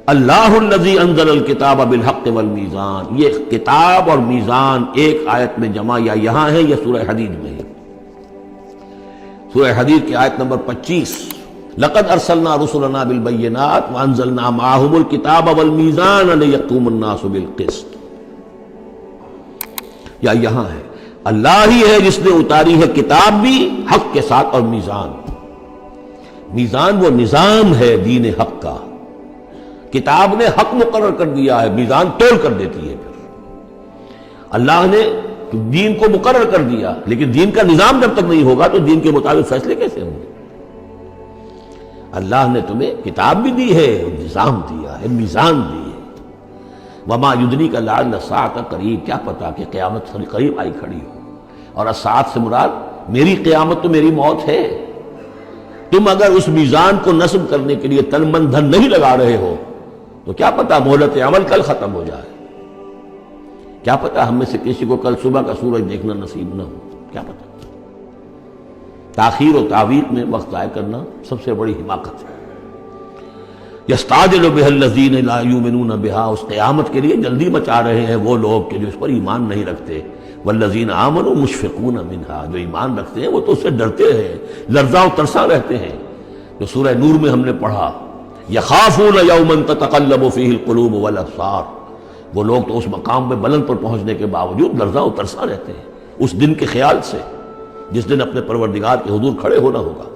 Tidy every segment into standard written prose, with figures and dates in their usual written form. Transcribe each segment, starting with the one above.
اللہ الذی انزل الکتاب بالحق والمیزان، یہ کتاب اور میزان ایک آیت میں جمع یا یہاں ہے یا سورہ حدید میں ہے؟ سورہ حدید کی آیت نمبر 25، لقد ارسلنا رسلنا بالبینات وانزلنا معهم الکتاب والمیزان لیقوم الناس بالقسط، یا یہاں ہے اللہ ہی ہے جس نے اتاری ہے کتاب بھی حق کے ساتھ اور میزان۔ میزان وہ نظام ہے دین حق کا، کتاب نے حق مقرر کر دیا ہے، میزان تول کر دیتی ہے۔ پھر اللہ نے دین کو مقرر کر دیا، لیکن دین کا نظام جب تک نہیں ہوگا تو دین کے مطابق فیصلے کیسے ہوں گے؟ اللہ نے تمہیں کتاب بھی دی ہے، نظام دیا ہے، میزان دی ہے۔ وما یدریک لعل الساعۃ قریب، کیا پتا کہ قیامت قریب آئی کھڑی ہو۔ اور الساعۃ سے مراد میری قیامت تو میری موت ہے۔ تم اگر اس میزان کو نصب کرنے کے لیے تن من دھن نہیں لگا رہے ہو تو کیا پتا مہلت عمل کل ختم ہو جائے، کیا پتا ہم میں سے کسی کو کل صبح کا سورج دیکھنا نصیب نہ ہو، کیا پتا۔ تاخیر و تعویق میں وقت ضائع کرنا سب سے بڑی حماقت ہے۔ یستعجل بها الذین لا یؤمنون بها، اس قیامت کے لیے جلدی مچا رہے ہیں وہ لوگ کہ جو اس پر ایمان نہیں رکھتے۔ والذین آمنوا مشفقون منها، جو ایمان رکھتے ہیں وہ تو اس سے ڈرتے ہیں، لرزاں و ترساں رہتے ہیں۔ جو سورہ نور میں ہم نے پڑھا، یخافون یوما تتقلب فیہ القلوب والابصار، وہ لوگ تو اس مقام میں بلند پر پہنچنے کے باوجود لرزاں و ترساں رہتے ہیں اس دن کے خیال سے جس دن اپنے پروردگار کے حضور کھڑے ہونا ہوگا۔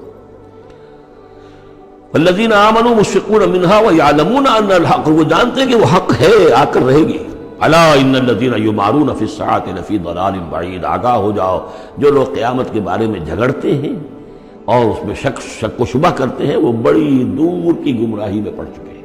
والذین آمنوا مشفقون منها ویعلمون ان الحق، وہ جانتے ہیں کہ وہ حق ہے، آ کر رہے گی۔ الا ان الذین یمارون فی الساعۃ لفی ضلال بعید، آگاہ ہو جاؤ جو لوگ قیامت کے بارے میں جھگڑتے ہیں اور اس میں شک و شبہ کرتے ہیں وہ بڑی دور کی گمراہی میں پڑ چکے ہیں۔